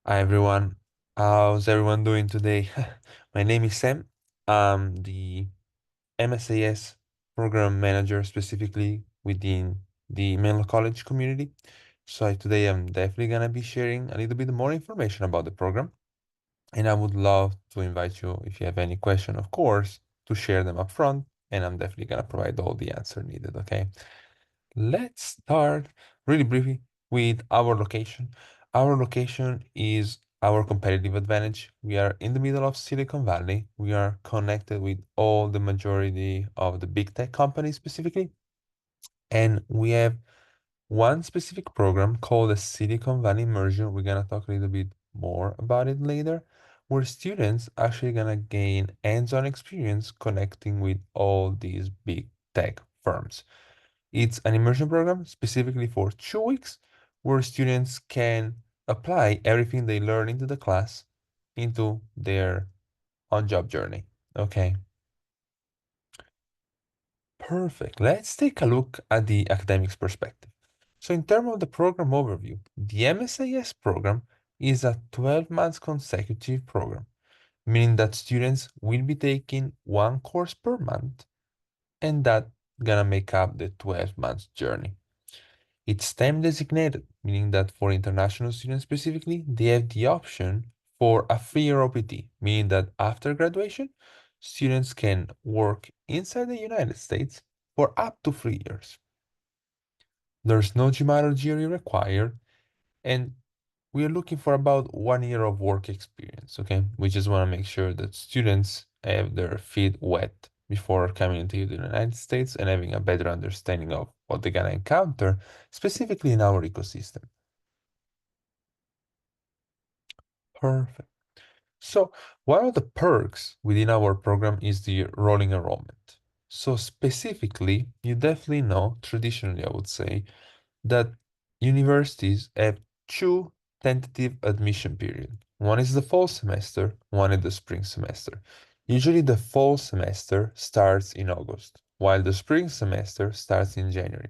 Hi everyone, how's everyone doing today? My name is Sam. I'm the MSAS program manager specifically within the Menlo College community. Today I'm definitely gonna be sharing a little bit more information about the program, and I would love to invite you, if you have any question, of course, to share them up front, and I'm definitely gonna provide all the answer needed, okay? Let's start really briefly with our location. Our location is our competitive advantage. We are in the middle of Silicon Valley. We are connected with all the majority of the big tech companies specifically. And we have one specific program called the Silicon Valley Immersion. We're gonna talk a little bit more about it later, where students actually gonna gain hands-on experience connecting with all these big tech firms. It's an immersion program specifically for 2 weeks where students can apply everything they learn into the class into their on-job journey. Okay, perfect. Let's take a look at the academics perspective. So in terms of the program overview, the MSIS program is a 12 months consecutive program, meaning that students will be taking one course per month and that gonna make up the 12 months journey. It's time designated, meaning that for international students specifically, they have the option for a 3-year OPT, meaning that after graduation, students can work inside the United States for up to 3 years. There's no GMAT or GRE required, and we are looking for about 1 year of work experience, okay? We just want to make sure that students have their feet wet before coming into the United States and having a better understanding of what they're gonna encounter, specifically in our ecosystem. Perfect. So one of the perks within our program is the rolling enrollment. So specifically, you definitely know, traditionally, I would say, that universities have two tentative admission period. One is the fall semester, one is the spring semester. Usually the fall semester starts in August, while the spring semester starts in January.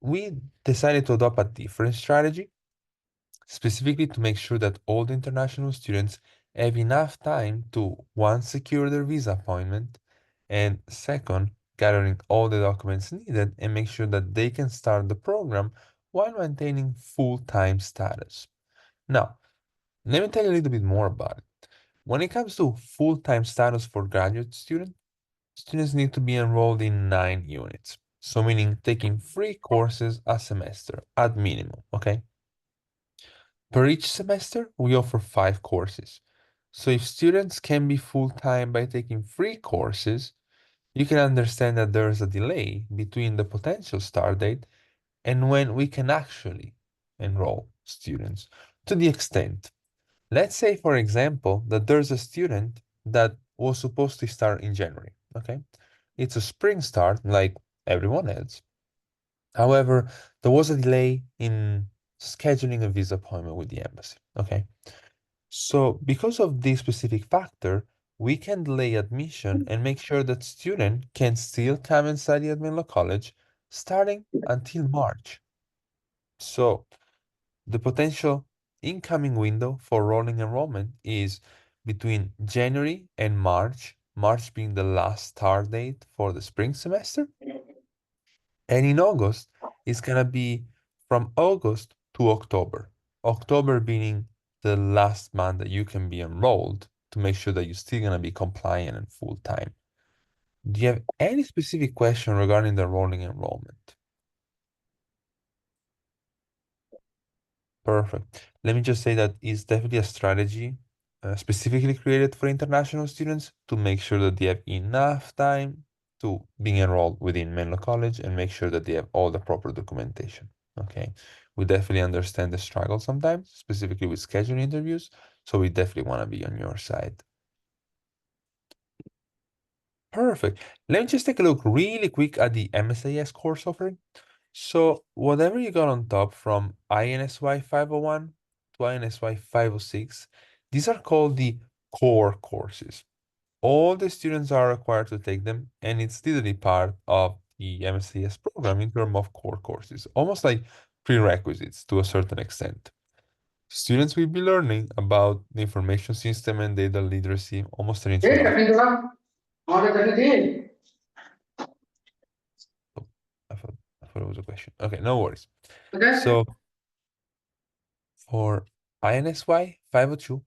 We decided to adopt a different strategy, specifically to make sure that all the international students have enough time to, one, secure their visa appointment, and second, gathering all the documents needed and make sure that they can start the program while maintaining full-time status. Now, let me tell you a little bit more about it. When it comes to full-time status for graduate students, students need to be enrolled in 9 units. So meaning taking 3 courses a semester at minimum, okay? Per each semester, we offer 5 courses. So if students can be full-time by taking 3 courses, you can understand that there is a delay between the potential start date and when we can actually enroll students. To the extent, let's say, for example, that there's a student that was supposed to start in January, okay? It's a spring start like everyone else. However, there was a delay in scheduling a visa appointment with the embassy, okay? So because of this specific factor, we can delay admission and make sure that student can still come and study at Menlo College starting until March. So the potential incoming window for rolling enrollment is between January and March, March being the last start date for the spring semester. And in August, it's gonna be from August to October. October being the last month that you can be enrolled to make sure that you're still gonna be compliant and full time. Do you have any specific question regarding the rolling enrollment? Perfect. Let me just say that it's definitely a strategy specifically created for international students to make sure that they have enough time to being enrolled within Menlo College and make sure that they have all the proper documentation. Okay. We definitely understand the struggle sometimes, specifically with scheduling interviews. So we definitely want to be on your side. Perfect. Let me just take a look really quick at the MSAS course offering. So whatever you got on top from INSY 501 to INSY 506, these are called the core courses. All the students are required to take them, and it's literally part of the MSAS program in terms of core courses, almost like prerequisites to a certain extent. Students will be learning about the information system and data literacy almost an एक introduction. करने दो ना और करने थे Oh, I thought it was a question. Okay, no worries. पता है So for INSY 502,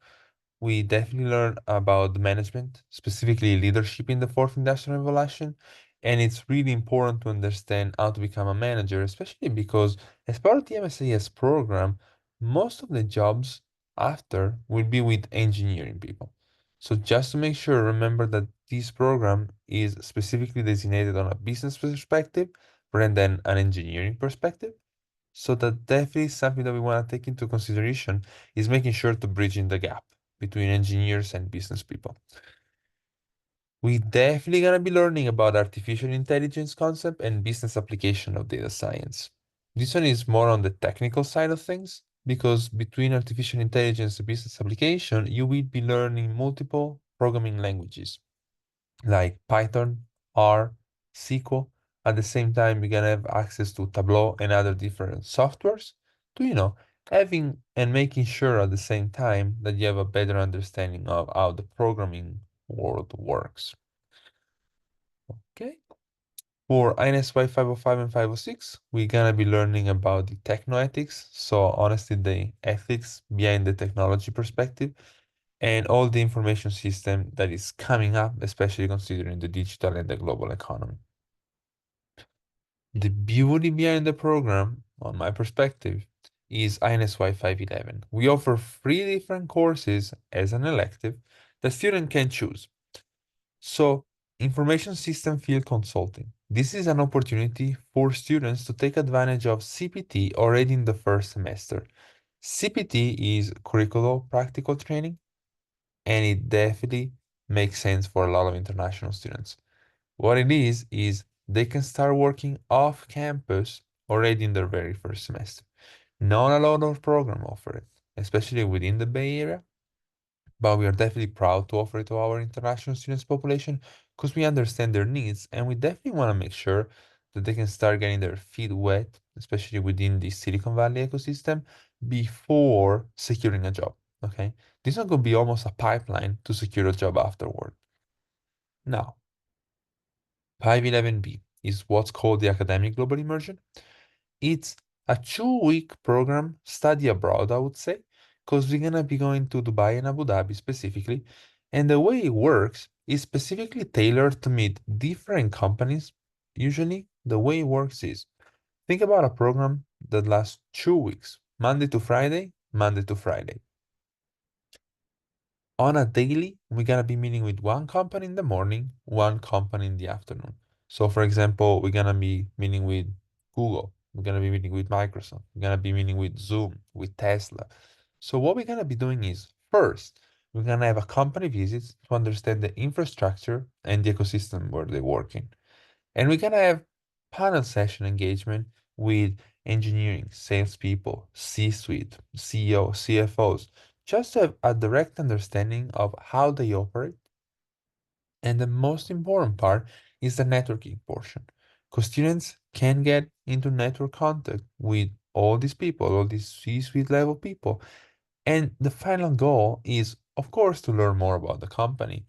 we definitely learn about the management, specifically leadership in the fourth industrial revolution. And it's really important to understand how to become a manager, especially because as part of the MSAS program, most of the jobs after will be with engineering people. So just to make sure, remember that this program is specifically designated on a business perspective rather than an engineering perspective. So that definitely something that we want to take into consideration is making sure to bridge in the gap between engineers and business people. We definitely gonna be learning about artificial intelligence concept and business application of data science. This one is more on the technical side of things because between artificial intelligence and business application, you will be learning multiple programming languages like Python, R, SQL. At the same time, you're gonna have access to Tableau and other different softwares to, having and making sure at the same time that you have a better understanding of how the programming world works. Okay. For INSY 505 and 506, we're gonna be learning about the technoethics. So honestly, the ethics behind the technology perspective and all the information system that is coming up, especially considering the digital and the global economy. The beauty behind the program, on my perspective, is INSY 511. We offer 3 different courses as an elective the student can choose. So, Information System Field Consulting. This is an opportunity for students to take advantage of CPT already in the first semester. CPT is curricular practical training, and it definitely makes sense for a lot of international students. What it is they can start working off campus already in their very first semester. Not a lot of program offer it, especially within the Bay Area, but we are definitely proud to offer it to our international students population because we understand their needs and we definitely want to make sure that they can start getting their feet wet, especially within the Silicon Valley ecosystem, before securing a job. Okay, this one could be almost a pipeline to secure a job afterward. Now, 511B is what's called the Academic Global Immersion. It's a 2-week program, study abroad, I would say, because we're gonna be going to Dubai and Abu Dhabi specifically. And the way it works is specifically tailored to meet different companies. Usually, the way it works is think about a program that lasts 2 weeks, Monday to Friday, Monday to Friday. On a daily, we're gonna be meeting with one company in the morning, one company in the afternoon. So for example, we're gonna be meeting with Google, we're gonna be meeting with Microsoft, we're gonna be meeting with Zoom, with Tesla. So what we're gonna be doing is first, we're gonna have a company visit to understand the infrastructure and the ecosystem where they work in. And we're gonna have panel session engagement with engineering, salespeople, C-suite, CEO, CFOs, just to have a direct understanding of how they operate. And the most important part is the networking portion, because students can get into network contact with all these people, all these C-suite level people. And the final goal is, of course, to learn more about the company,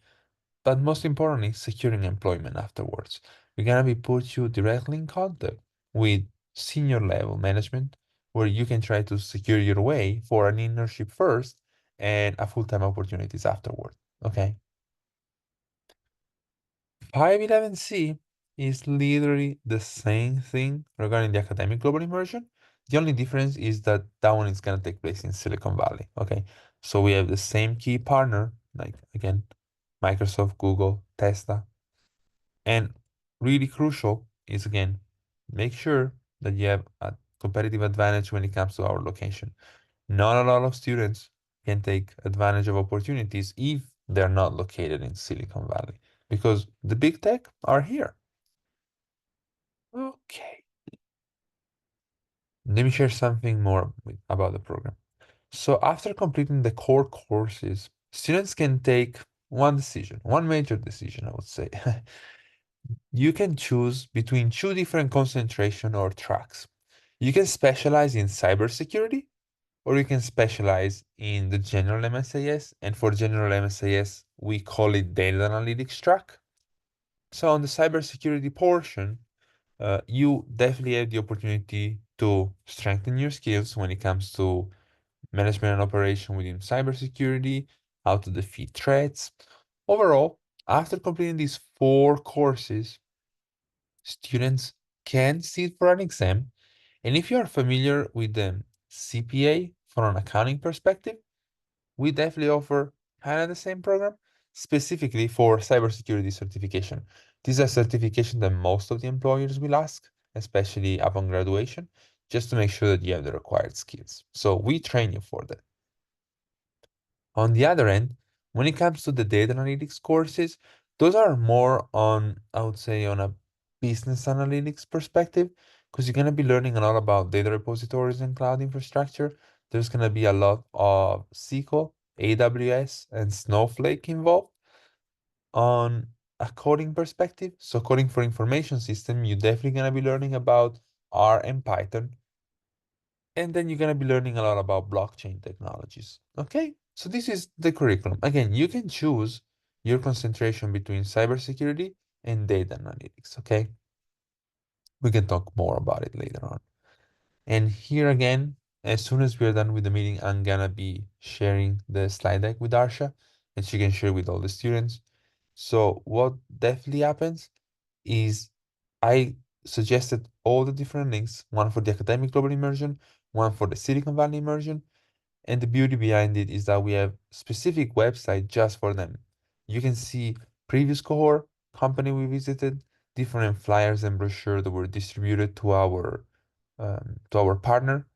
but most importantly, securing employment afterwards. We're gonna be put you directly in contact with senior level management where you can try to secure your way for an internship first and a full-time opportunities afterward. Okay. 511C is literally the same thing regarding the academic global immersion. The only difference is that that one is gonna take place in Silicon Valley. Okay. So we have the same key partner, like again, Microsoft, Google, Tesla, and really crucial is again, make sure that you have a competitive advantage when it comes to our location. Not a lot of students can take advantage of opportunities if they're not located in Silicon Valley because the big tech are here. Okay. Let me share something more about the program. So after completing the core courses, students can take one decision, one major decision, I would say. You can choose between 2 different concentration or tracks. You can specialize in cybersecurity, or you can specialize in the general MSAS. And for general MSAS, we call it data analytics track. So on the cybersecurity portion, you definitely have the opportunity to strengthen your skills when it comes to management and operation within cybersecurity, how to defeat threats. Overall, after completing these 4 courses, students can sit for an exam. And if you are familiar with the CPA from an accounting perspective, we definitely offer kind of the same program specifically for cybersecurity certification. This is a certification that most of the employers will ask, especially upon graduation, just to make sure that you have the required skills. So we train you for that. On the other end, when it comes to the data analytics courses, those are more on, I would say, on a business analytics perspective, because you're going to be learning a lot about data repositories and cloud infrastructure. There's going to be a lot of SQL, AWS, and Snowflake involved. On a coding perspective, so coding for information system, you're definitely going to be learning about R and Python, and then you're going to be learning a lot about blockchain technologies. Okay, so this is the curriculum. Again, you can choose your concentration between cybersecurity and data analytics. Okay, we can talk more about it later on. And here again, as soon as we're done with the meeting, I'm gonna be sharing the slide deck with Arsha, and she can share with all the students. So what definitely happens is I suggested all the different links, one for the academic global immersion, one for the Silicon Valley immersion, and the beauty behind it is that we have specific website just for them. You can see previous cohort, company we visited, different flyers and brochure that were distributed to our partner.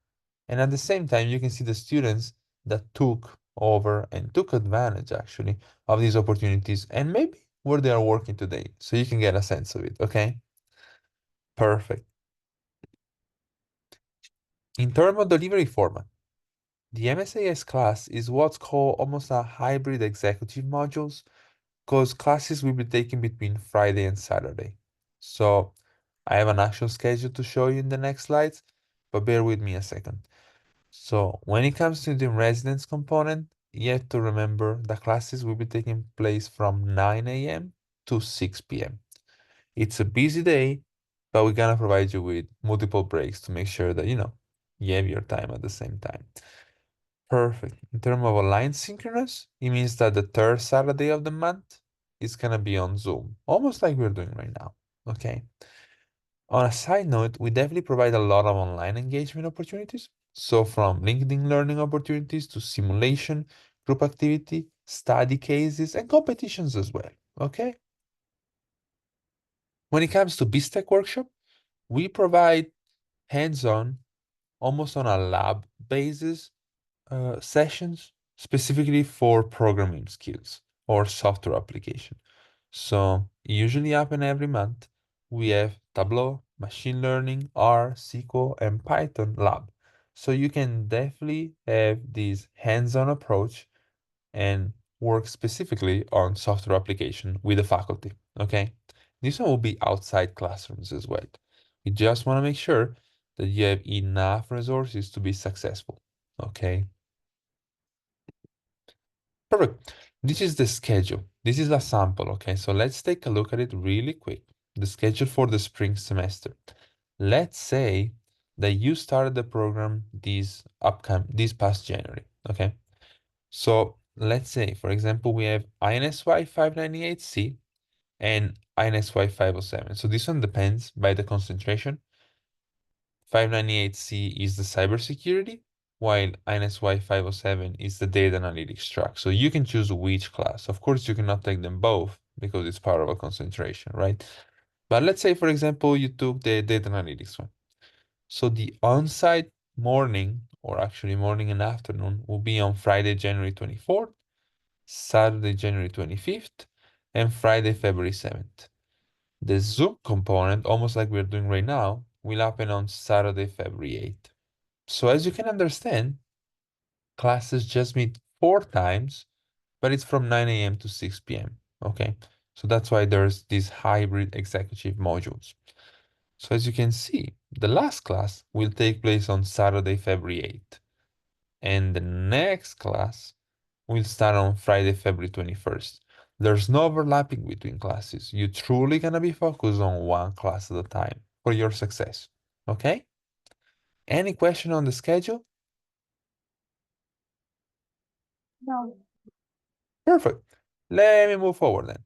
And at the same time, you can see the students that took over and took advantage actually of these opportunities and maybe where they are working today. So you can get a sense of it. Okay. Perfect. In terms of delivery format, the MSAS class is what's called almost a hybrid executive modules because classes will be taken between Friday and Saturday. So I have an actual schedule to show you in the next slides, but bear with me a second. So when it comes to the residence component, you have to remember the classes will be taking place from 9 a.m. to 6 p.m. It's a busy day, but we're gonna provide you with multiple breaks to make sure that you have your time at the same time. Perfect. In terms of aligned synchronous, it means that the third Saturday of the month is gonna be on Zoom, almost like we're doing right now. Okay. On a side note, we definitely provide a lot of online engagement opportunities. So from LinkedIn learning opportunities to simulation, group activity, study cases, and competitions as well. Okay. When it comes to BizTech workshop, we provide hands-on, almost on a lab basis, sessions specifically for programming skills or software application. So usually happen every month. We have Tableau, machine learning, R, SQL, and Python lab. So you can definitely have this hands-on approach and work specifically on software application with the faculty. Okay. This one will be outside classrooms as well. We just want to make sure that you have enough resources to be successful. Okay. Perfect. This is the schedule. This is a sample. Okay. So let's take a look at it really quick. The schedule for the spring semester. Let's say that you started the program this past January. Okay. So let's say, for example, we have INSY 598C and INSY 507. So this one depends by the concentration. 598C is the cybersecurity, while INSY 507 is the data analytics track. So you can choose which class. Of course, you cannot take them both because it's part of a concentration, right? But let's say, for example, you took the data analytics one. So the on-site morning, or actually morning and afternoon, will be on Friday, January 24th, Saturday, January 25th, and Friday, February 7th. The Zoom component, almost like we're doing right now, will happen on Saturday, February 8th. So as you can understand, classes just meet 4 times, but it's from 9 a.m. to 6 p.m. Okay, so that's why there's these hybrid executive modules. So as you can see, the last class will take place on Saturday, February 8th. and the next class will start on Friday, February 21st. There's no overlapping between classes. You're truly gonna be focused on one class at a time for your success. Okay? Any question on the schedule? No. Perfect. Let me move forward then.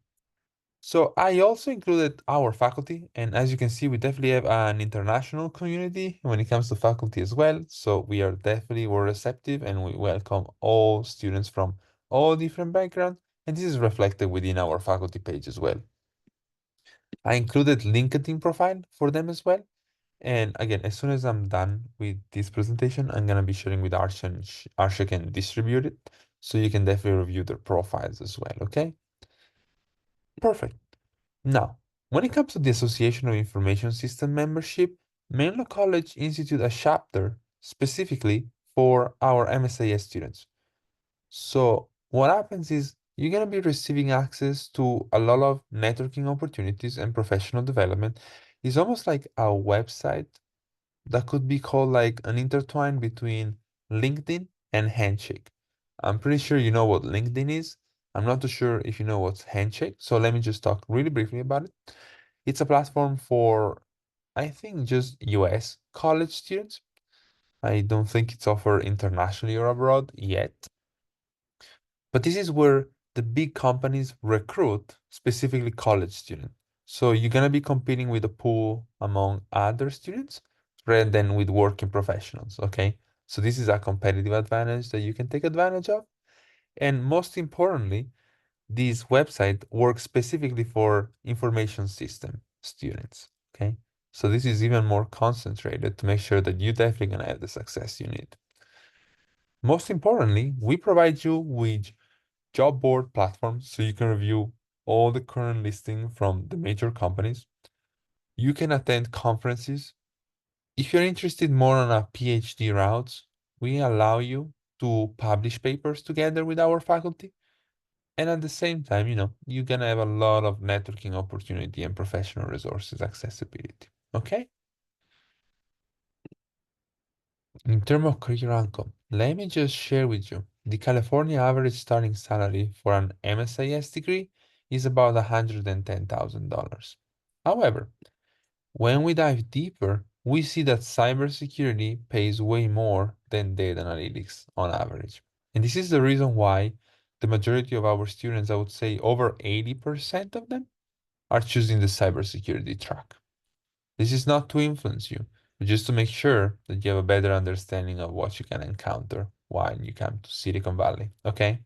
So I also included our faculty, and as you can see, we definitely have an international community when it comes to faculty as well. So we're receptive and we welcome all students from all different backgrounds, and this is reflected within our faculty page as well. I included LinkedIn profile for them as well. And again, as soon as I'm done with this presentation, I'm gonna be sharing with Arsha and Arsha can distribute it. So you can definitely review their profiles as well, okay? Perfect. Now, when it comes to the Association of Information System membership, Menlo College institute a chapter specifically for our MSIS students. So what happens is you're going to be receiving access to a lot of networking opportunities and professional development. It's almost like a website that could be called like an intertwine between LinkedIn and Handshake. I'm pretty sure you know what LinkedIn is. I'm not too sure if you know what's Handshake. So let me just talk really briefly about it. It's a platform for, I think, just US college students. I don't think it's offered internationally or abroad yet. But this is where the big companies recruit specifically college students. So you're gonna be competing with a pool among other students rather than with working professionals, okay? So this is a competitive advantage that you can take advantage of. And most importantly, this website works specifically for information system students, okay? So this is even more concentrated to make sure that you're definitely gonna have the success you need. Most importantly, we provide you with job board platforms so you can review all the current listing from the major companies. You can attend conferences. If you're interested more on a PhD routes, we allow you to publish papers together with our faculty. And at the same time, you're gonna have a lot of networking opportunity and professional resources accessibility. Okay? In terms of career outcome, let me just share with you. The California average starting salary for an MSIS degree is about $110,000. However, when we dive deeper, we see that cybersecurity pays way more than data analytics on average. And this is the reason why the majority of our students, I would say over 80% of them, are choosing the cybersecurity track. This is not to influence you, but just to make sure that you have a better understanding of what you can encounter while you come to Silicon Valley. Okay?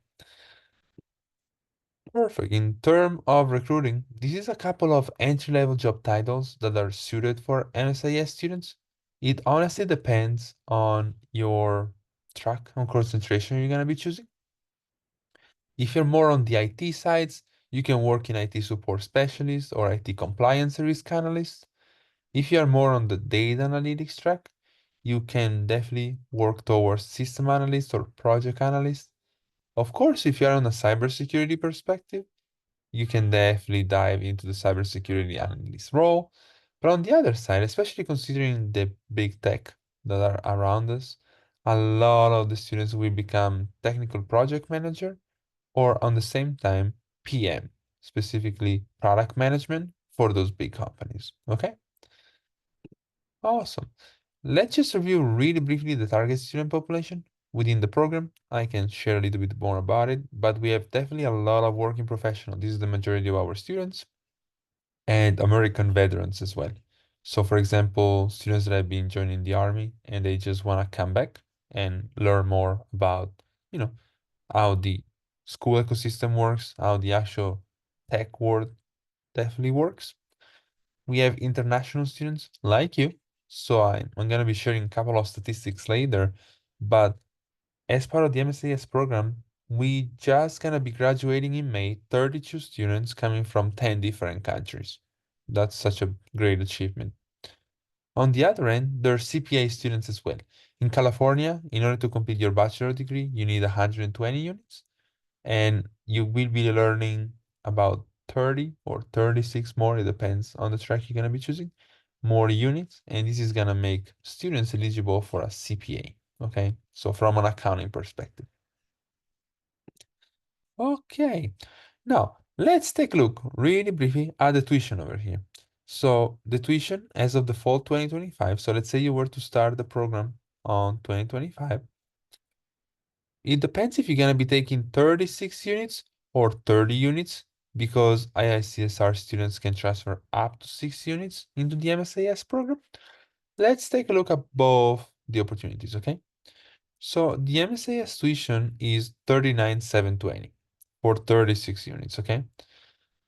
Perfect. In terms of recruiting, this is a couple of entry-level job titles that are suited for NSIS students. It honestly depends on your track and concentration you're going to be choosing. If you're more on the IT sides, you can work in IT support specialist or IT compliance risk analyst. If you are more on the data analytics track, you can definitely work towards system analyst or project analyst. Of course, if you are on a cybersecurity perspective, you can definitely dive into the cybersecurity analyst role. But on the other side, especially considering the big tech that are around us, a lot of the students will become technical project manager or on the same time PM, specifically product management for those big companies. Okay? Awesome. Let's just review really briefly the target student population within the program. I can share a little bit more about it, but we have definitely a lot of working professionals. This is the majority of our students and American veterans as well. So, for example, students that have been joining the army and they just want to come back and learn more about, you know, how the school ecosystem works, how the actual tech world definitely works. We have international students like you. So I'm going to be sharing a couple of statistics later. But as part of the MSAS program, we just going to be graduating in May, 32 students coming from 10 different countries. That's such a great achievement. On the other end, there are CPA students as well. In California, in order to complete your bachelor degree, you need 120 units and you will be learning about 30 or 36 more, it depends on the track you're going to be choosing, more units, and this is going to make students eligible for a CPA. Okay, so from an accounting perspective. Okay, now let's take a look really briefly at the tuition over here. So the tuition as of the fall 2025, so let's say you were to start the program on 2025, it depends if you're going to be taking 36 units or 30 units because IICSR students can transfer up to 6 units into the MSAS program. Let's take a look at both the opportunities, okay? So the MSAS tuition is 39,720 for 36 units, okay?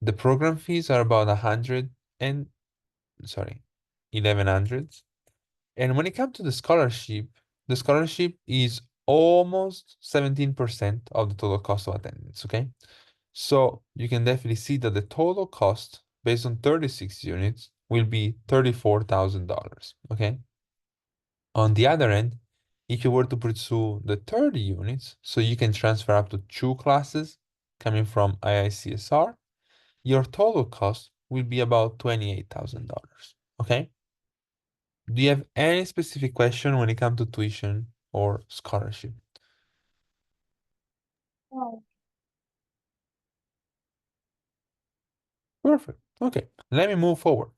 The program fees are about 100 and sorry, 1100. And when it comes to the scholarship is almost 17% of the total cost of attendance, okay? So you can definitely see that the total cost based on 36 units will be $34,000, okay? On the other end, if you were to pursue the 30 units, so you can transfer up to 2 classes coming from IICSR, your total cost will be about $28,000, okay? Do you have any specific question when it comes to tuition or scholarship? No. Perfect. Okay, let me move forward.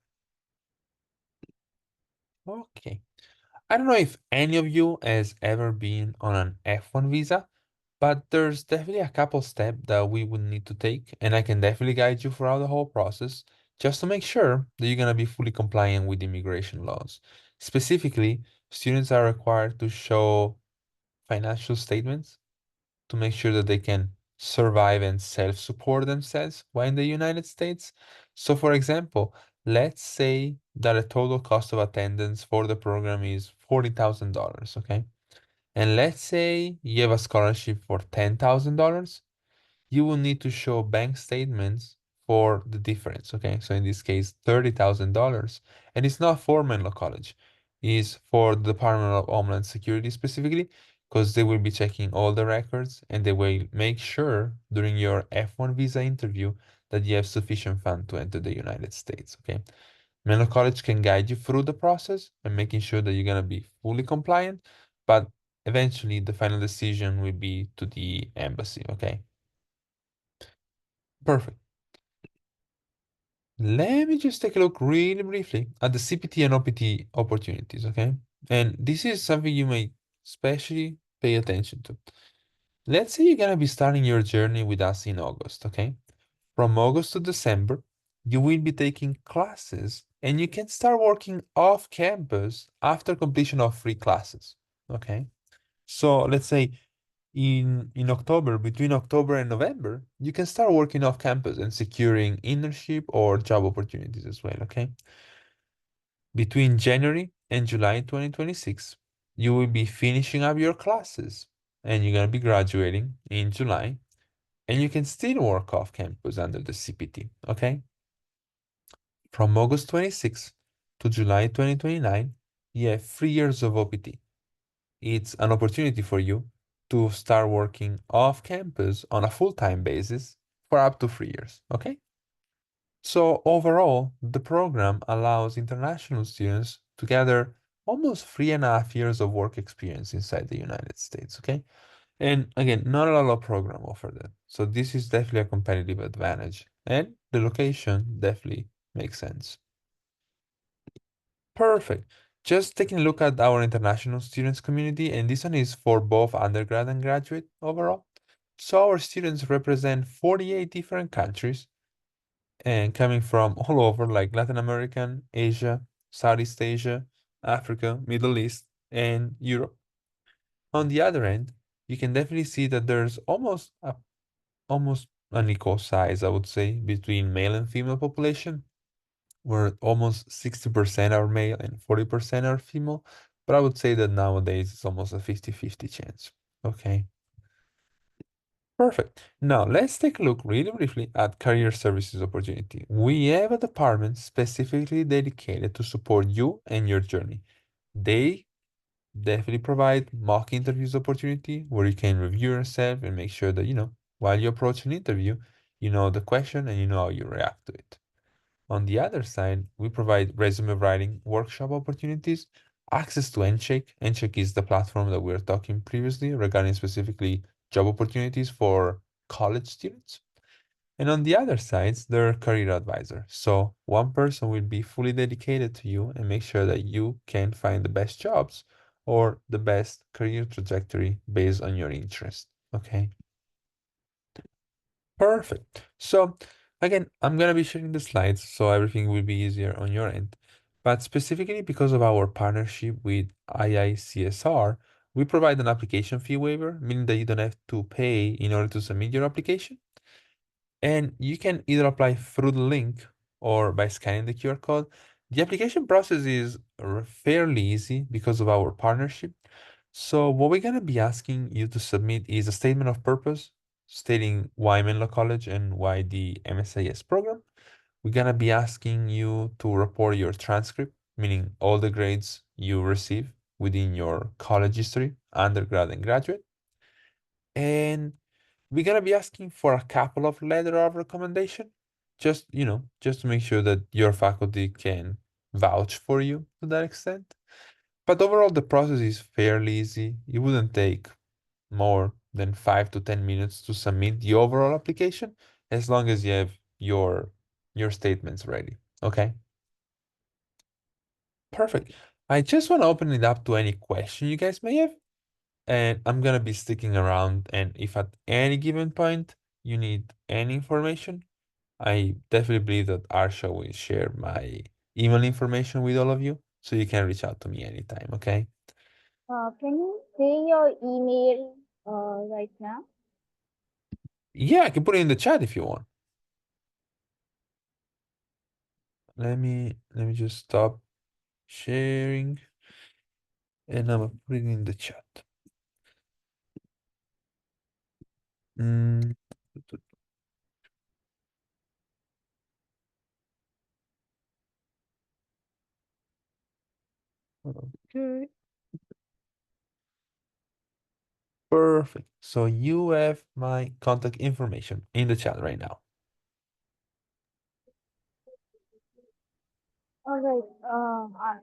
Okay. I don't know if any of you has ever been on an F1 visa, but there's definitely a couple steps that we would need to take, and I can definitely guide you throughout the whole process just to make sure that you're gonna be fully compliant with immigration laws. Specifically, students are required to show financial statements to make sure that they can survive and self-support themselves while in the United States. So, for example, let's say that a total cost of attendance for the program is $40,000, okay? And let's say you have a scholarship for $10,000, you will need to show bank statements for the difference. Okay, so in this case, $30,000, and it's not for Menlo College, it's for the Department of Homeland Security specifically, because they will be checking all the records and they will make sure during your F1 visa interview that you have sufficient funds to enter the United States. Okay, Menlo College can guide you through the process and making sure that you're gonna be fully compliant, but eventually the final decision will be to the embassy. Okay. Perfect. Let me just take a look really briefly at the CPT and OPT opportunities, okay? And this is something you may especially pay attention to. Let's say you're gonna be starting your journey with us in August, okay? From August to December, you will be taking classes and you can start working off campus after completion of 3 classes, okay? So let's say in October, between October and November, you can start working off campus and securing internship or job opportunities as well, okay? Between January and July 2026, you will be finishing up your classes and you're going to be graduating in July and you can still work off campus under the CPT, okay? From August 26th to July 2029, you have 3 years of OPT. It's an opportunity for you to start working off campus on a full-time basis for up to 3 years. Okay? So overall, the program allows international students to gather almost 3.5 years of work experience inside the United States. Okay? And again, not a lot of program offer that. So this is definitely a competitive advantage. And the location definitely makes sense. Perfect. Just taking a look at our international students community, and this one is for both undergrad and graduate overall. So our students represent 48 different countries and coming from all over like Latin American, Asia, Southeast Asia, Africa, Middle East, and Europe. On the other end, you can definitely see that there's almost an equal size, I would say, between male and female population where almost 60% are male and 40% are female. But I would say that nowadays it's almost a 50-50 chance. Okay, perfect. Now let's take a look really briefly at career services opportunity. We have a department specifically dedicated to support you and your journey. They definitely provide mock interviews opportunity where you can review yourself and make sure that, while you approach an interview, you know the question and you know how you react to it. On the other side, we provide resume writing workshop opportunities access to Ncheck. Ncheck is the platform that we were talking previously regarding specifically job opportunities for college students. And on the other sides, there are career advisor. So one person will be fully dedicated to you and make sure that you can find the best jobs or the best career trajectory based on your interest. Okay. Perfect. So again, I'm gonna be sharing the slides so everything will be easier on your end. But specifically because of our partnership with IICSR, we provide an application fee waiver, meaning that you don't have to pay in order to submit your application. And you can either apply through the link or by scanning the QR code. The application process is fairly easy because of our partnership. So what we're going to be asking you to submit is a statement of purpose stating why Menlo College and why the MSIS program. We're going to be asking you to report your transcript, meaning all the grades you receive within your college history, undergrad and graduate. And we're gonna be asking for a couple of letter of recommendation, just to make sure that your faculty can vouch for you to that extent. But overall, the process is fairly easy. It wouldn't take more than 5 to 10 minutes to submit the overall application, as long as you have your statements ready. Okay, perfect. I just want to open it up to any question you guys may have. And I'm gonna be sticking around. And if at any given point you need any information, I definitely believe that Arsha will share my email information with all of you, so you can reach out to me anytime, okay? Can you say your email right now? Yeah, I can put it in the chat if you want. Let me just stop sharing and I'm gonna put it in the chat. Mm, okay, perfect. So you have my contact information in the chat right now. All right.